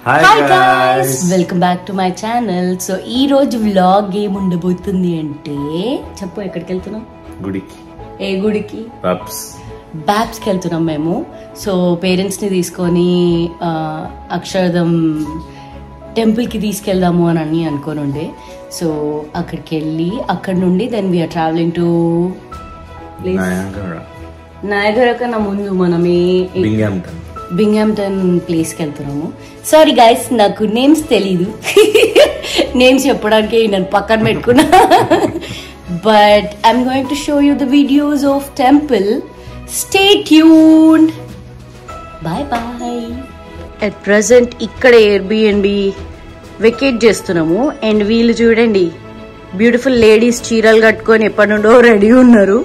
Hi guys, welcome back to my channel. So ఈ రోజు vlog ఏం ఉండబోతుంది అంటే, చెప్పు ఎక్కడికి వెళ్తున్నాం? గుడికి. ఏ గుడికి? బాబ్స్కి వెళ్తున్నాం మేము. సో పేరెంట్స్ ని తీసుకొని అక్షరదం టెంపుల్ కి తీసుకెళ్దాము అని అనుకోని ఉండే. సో అక్కడికి వెళ్ళి అక్కడ నుండి then we're traveling to Niagara కన్నా ముందు మనమే బింగ్హామ్టన్ ప్లేస్కి వెళ్తున్నాము. సారీ గైస్, నాకు నేమ్స్ తెలీదు. నేమ్స్ చెప్పడానికి నేను పక్కన పెట్టుకున్నా. But I'm going to show you the videos of temple. Stay tuned. Bye bye. At present ఇక్కడ ఎయిర్బిఎన్బి వెకేట్ చేస్తున్నాము. అండ్ వీళ్ళు చూడండి, బ్యూటిఫుల్ లేడీస్ చీరలు కట్టుకొని ఎప్పటి నుండో రెడీ ఉన్నారు.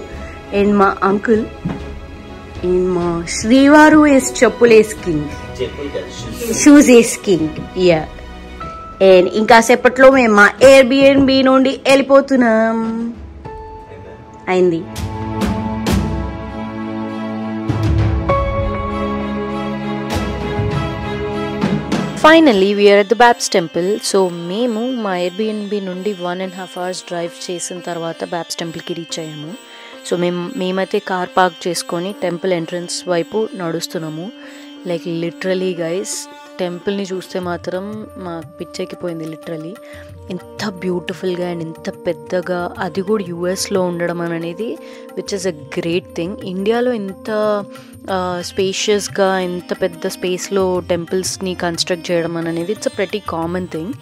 అండ్ మా uncle and ma Srivaru is చెప్పులు వేసుకింగ్, షూస్ వేసుకింగ్. యా. అండ్ ఇంకా సేపట్లో మేము మా ఎయిర్బిఎన్బి నుండి వెళ్ళిపోతున్నాం. అయింది. Finally we're at the BAPS temple. So మేము మా ఎయిర్బిఎన్బి నుండి 1.5 hours డ్రైవ్ చేసిన తర్వాత బాబ్స్ టెంపుల్కి రీచ్ అయ్యాము. సో మేమైతే కార్ పార్క్ చేసుకొని టెంపుల్ ఎంట్రన్స్ వైపు నడుస్తున్నాము. లైక్ లిటరలీ గైస్, టెంపుల్ని చూస్తే మాత్రం మాకు పిచ్చెక్కిపోయింది లిటరలీ. ఎంత బ్యూటిఫుల్గా అండ్ ఎంత పెద్దగా, అది కూడా యూఎస్లో ఉండడం అనేది which is a great thing. ఇండియాలో ఇంత స్పేషియస్గా ఇంత పెద్ద స్పేస్లో టెంపుల్స్ని కన్స్ట్రక్ట్ చేయడం అనేది it's a pretty common thing.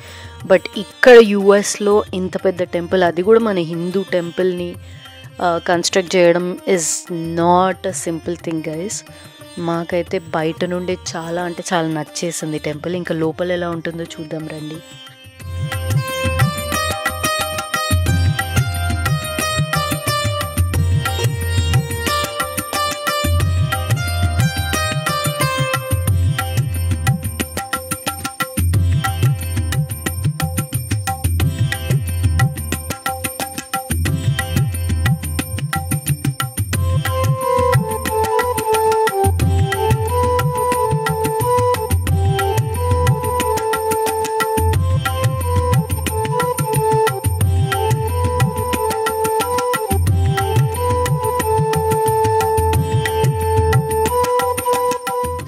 But ఇక్కడ యూఎస్లో ఇంత పెద్ద టెంపుల్, అది కూడా మన హిందూ టెంపుల్ని కన్స్ట్రక్ట్ చేయడం is not a simple thing guys. మాకైతే బయట నుండి చాలా అంటే చాలా నచ్చేసింది టెంపుల్. ఇంకా లోపల ఎలా ఉంటుందో చూద్దాం రండి.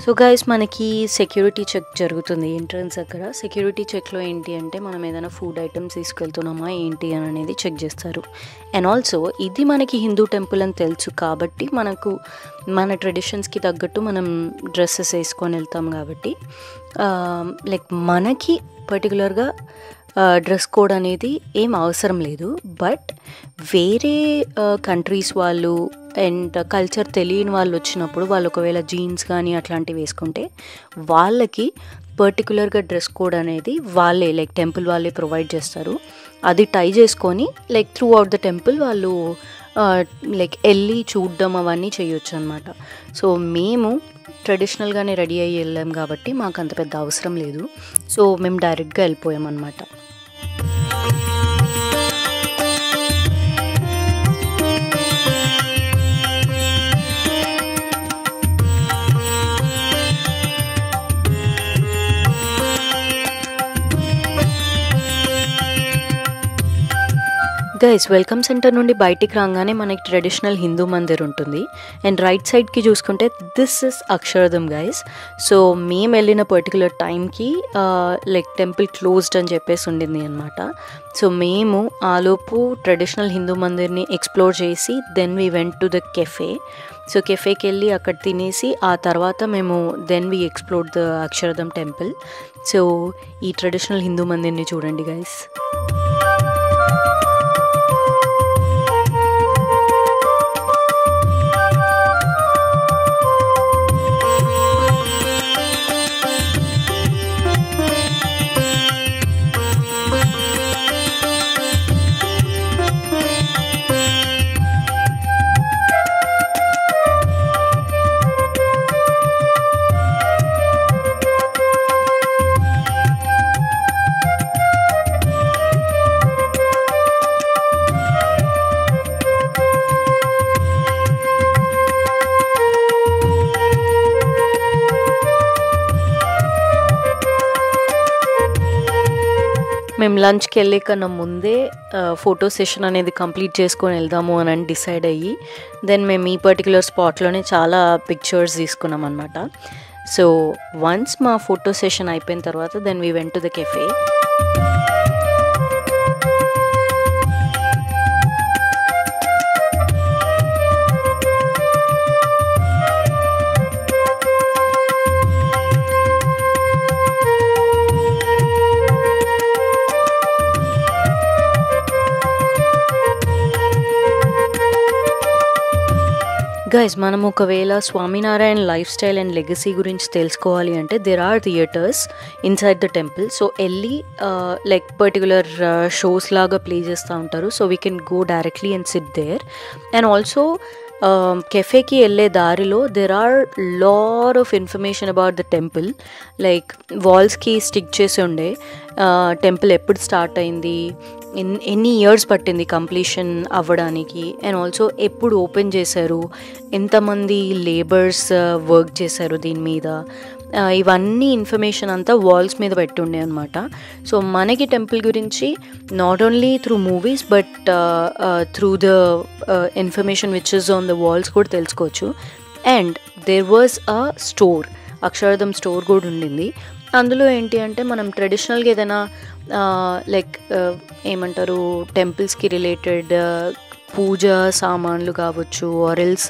సో గైస్, మనకి సెక్యూరిటీ చెక్ జరుగుతుంది ఎంట్రన్స్ అక్కడ. సెక్యూరిటీ చెక్లో ఏంటి అంటే, మనం ఏదైనా ఫుడ్ ఐటమ్స్ తీసుకెళ్తున్నామా ఏంటి అని అనేది చెక్ చేస్తారు. అండ్ ఆల్సో ఇది మనకి హిందూ టెంపుల్ అని తెలుసు కాబట్టి మనకు మన ట్రెడిషన్స్కి తగ్గట్టు మనం డ్రెస్సెస్ వేసుకొని వెళ్తాం కాబట్టి లైక్ మనకి పర్టికులర్గా డ్రెస్ కోడ్ అనేది ఏం అవసరం లేదు. బట్ వేరే కంట్రీస్ వాళ్ళు అండ్ కల్చర్ తెలియని వాళ్ళు వచ్చినప్పుడు వాళ్ళు ఒకవేళ జీన్స్ కానీ అట్లాంటివి వేసుకుంటే వాళ్ళకి పర్టికులర్గా డ్రెస్ కోడ్ అనేది వాళ్ళే లైక్ టెంపుల్ వాళ్ళే ప్రొవైడ్ చేస్తారు. అది టై చేసుకొని like through out the temple వాళ్ళు లైక్ వెళ్ళి చూడడం అవన్నీ చేయొచ్చు అనమాట. సో మేము ట్రెడిషనల్గానే రెడీ అయ్యి వెళ్ళాం కాబట్టి మాకు అంత పెద్ద అవసరం లేదు. సో మేము డైరెక్ట్గా వెళ్ళిపోయాం అనమాట. గైస్, వెల్కమ్ సెంటర్ నుండి బయటికి రాగానే మనకి ట్రెడిషనల్ హిందూ మందిర్ ఉంటుంది. అండ్ రైట్ సైడ్కి చూసుకుంటే దిస్ ఇస్ అక్షరదం గైస్. సో మేము వెళ్ళిన పర్టికులర్ టైంకి లైక్ టెంపుల్ క్లోజ్డ్ అని చెప్పేసి ఉండింది అనమాట. సో మేము ఆలోపు ట్రెడిషనల్ హిందూ మందిర్ని ఎక్స్ప్లోర్ చేసి then we went to the cafe. So కెఫేకి వెళ్ళి అక్కడ తినేసి ఆ తర్వాత మేము then we explore the Akshardham temple. So ఈ ట్రెడిషనల్ హిందూ మందిర్ని చూడండి గైస్. మేము లంచ్కి వెళ్ళే కన్నా ముందే ఫోటో సెషన్ అనేది కంప్లీట్ చేసుకొని వెళ్దాము అని డిసైడ్ అయ్యి దెన్ మేము ఈ పర్టికులర్ స్పాట్లోనే చాలా పిక్చర్స్ తీసుకున్నాం అనమాట. సో వన్స్ మా ఫోటో సెషన్ అయిపోయిన తర్వాత then we went to the cafe. Guys, మనం ఒకవేళ Swaminarayan lifestyle and legacy గురించి తెలుసుకోవాలి అంటే there are theatres inside the temple. So వెళ్ళి లైక్ పర్టికులర్ షోస్ లాగా ప్లే చేస్తూ ఉంటారు. So we can go directly and sit there. And also కెఫేకి వెళ్ళే దారిలో there are lot of information about the temple. Like వాల్స్కి స్టిక్ చేసి ఉండే టెంపుల్ ఎప్పుడు స్టార్ట్ అయింది, ఎన్ని ఇయర్స్ పట్టింది కంప్లీషన్ అవ్వడానికి, అండ్ ఆల్సో ఎప్పుడు ఓపెన్ చేశారు, ఎంతమంది లేబర్స్ వర్క్ చేశారు దీని మీద, ఇవన్నీ ఇన్ఫర్మేషన్ అంతా వాల్స్ మీద పెట్టుండే అనమాట. సో మనకి టెంపుల్ గురించి not only through movies but through the information which is on the walls కూడా తెలుసుకోవచ్చు. And there was a store, Akshardham store కూడా ఉండింది. అందులో ఏంటి అంటే మనం ట్రెడిషనల్గా ఏదైనా లైక్ ఏమంటారు టెంపుల్స్కి రిలేటెడ్ పూజ సామాన్లు కావచ్చు, ఆర్ ఎల్స్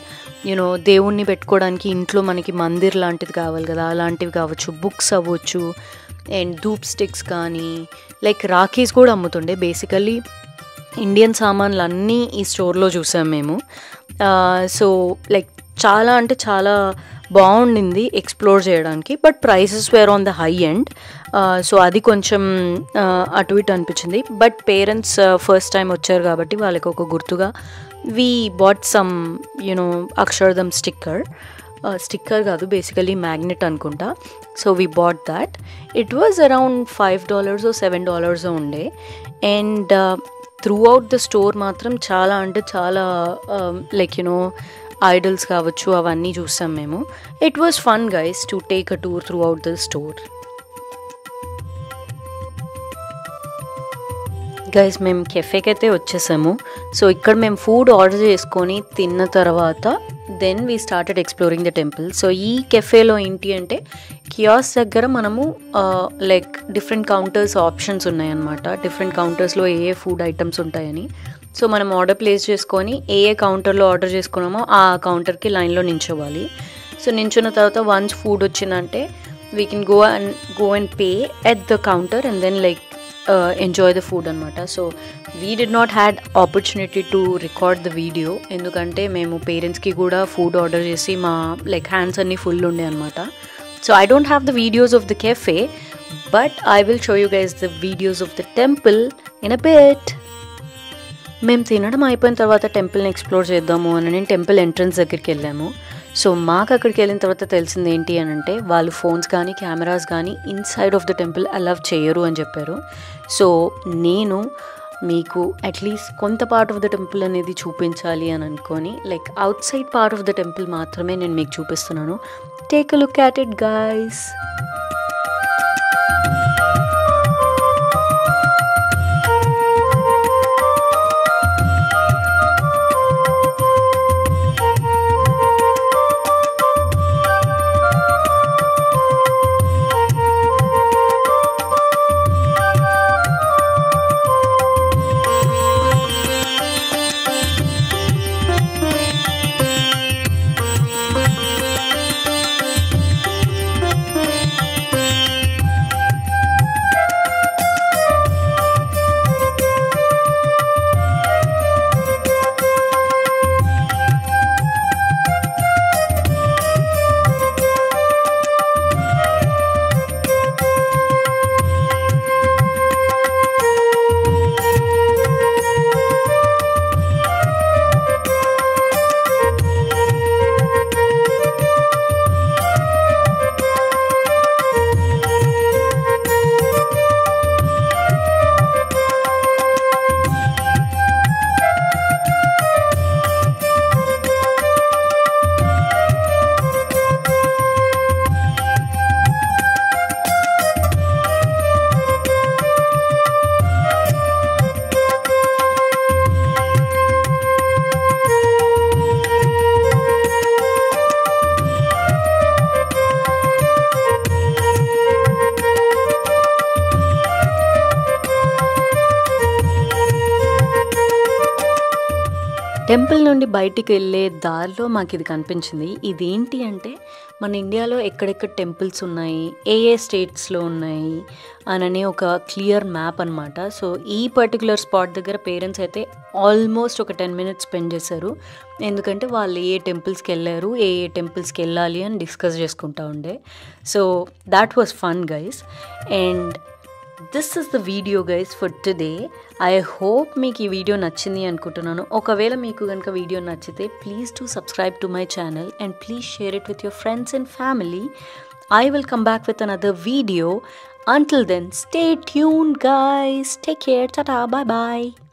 యూనో దేవుణ్ణి పెట్టుకోవడానికి ఇంట్లో మనకి మందిర్ లాంటిది కావాలి కదా, అలాంటివి కావచ్చు, బుక్స్ అవ్వచ్చు, అండ్ ధూప్ స్టిక్స్ కానీ లైక్ రాఖీస్ కూడా అమ్ముతుండే. బేసికల్లీ ఇండియన్ సామాన్లు అన్నీ ఈ స్టోర్లో చూసాం మేము. సో లైక్ చాలా అంటే చాలా బాగుండింది ఎక్స్ప్లోర్ చేయడానికి. But prices were on the high end. So అది కొంచెం అటు ఇటు అనిపించింది. బట్ పేరెంట్స్ ఫస్ట్ టైం వచ్చారు కాబట్టి వాళ్ళకి ఒక గుర్తుగా we bought some you know Akshardham sticker కాదు, బేసికలీ మ్యాగ్నెట్ అనుకుంటా. So we bought that. It was around $5 or $7 ఉండే. And through out the store మాత్రం చాలా అంటే చాలా లైక్ యూనో ఐడల్స్ కావచ్చు అవన్నీ చూసాం మేము. It was fun guys to take a tour through out the store. Guys మేము కెఫేకి అయితే వచ్చేసాము. సో ఇక్కడ మేము ఫుడ్ ఆర్డర్ చేసుకొని తిన్న తర్వాత then we started exploring the temple. So ఈ కెఫేలో ఏంటి అంటే కియాస్ దగ్గర మనము లైక్ డిఫరెంట్ కౌంటర్స్ ఆప్షన్స్ ఉన్నాయన్నమాట. డిఫరెంట్ కౌంటర్స్లో ఏ ఫుడ్ ఐటమ్స్ ఉంటాయని. సో మనం ఆర్డర్ ప్లేస్ చేసుకొని ఏ కౌంటర్లో ఆర్డర్ చేసుకున్నామో ఆ కౌంటర్కి లైన్లో నించోవాలి. సో నించున్న తర్వాత వన్స్ ఫుడ్ వచ్చిందంటే we can go and pay at the counter and then like enjoy the food అనమాట. So we did not had opportunity to record the video, ఎందుకంటే మేము పేరెంట్స్కి కూడా ఫుడ్ ఆర్డర్ చేసి మా లైక్ హ్యాండ్స్ అన్నీ ఫుల్ ఉండే అనమాట. So I don't have the videos of the cafe but I will show you guys the videos of the temple in a bit. మేము తినడం అయిపోయిన తర్వాత టెంపుల్ని ఎక్స్ప్లోర్ చేద్దాము అని నేను టెంపుల్ ఎంట్రన్స్ దగ్గరికి వెళ్ళాము. సో మాకు అక్కడికి వెళ్ళిన తర్వాత తెలిసింది ఏంటి అని అంటే వాళ్ళు ఫోన్స్ కానీ కెమెరాస్ కానీ inside of the temple allow చేయరు అని చెప్పారు. సో నేను మీకు అట్లీస్ట్ కొంత పార్ట్ ఆఫ్ ద టెంపుల్ అనేది చూపించాలి అని అనుకొని like out side part of the temple మాత్రమే నేను మీకు చూపిస్తున్నాను. Take a look at it guys. Temple నుండి బయటికి వెళ్ళే దారిలో మాకు ఇది కనిపించింది. ఇదేంటి అంటే మన ఇండియాలో ఎక్కడెక్కడ టెంపుల్స్ ఉన్నాయి, ఏ ఏ స్టేట్స్లో ఉన్నాయి అననే ఒక క్లియర్ మ్యాప్ అనమాట. సో ఈ పర్టికులర్ స్పాట్ దగ్గర పేరెంట్స్ అయితే ఆల్మోస్ట్ ఒక 10 minutes స్పెండ్ చేశారు. ఎందుకంటే వాళ్ళు ఏ టెంపుల్స్కి వెళ్ళారు, ఏ ఏ టెంపుల్స్కి వెళ్ళాలి అని డిస్కస్ చేసుకుంటా ఉండే. So that was fun guys. And this is the video guys for today. I hope మీకు ఈ వీడియో నచ్చింది అనుకుంటున్నాను. ఒకవేళ మీకు కనుక వీడియో నచ్చితే please to subscribe to my channel and please share it with your friends and family. I will come back with another video. Until then, stay tuned guys. Take care. Ta-ta. Bye-bye.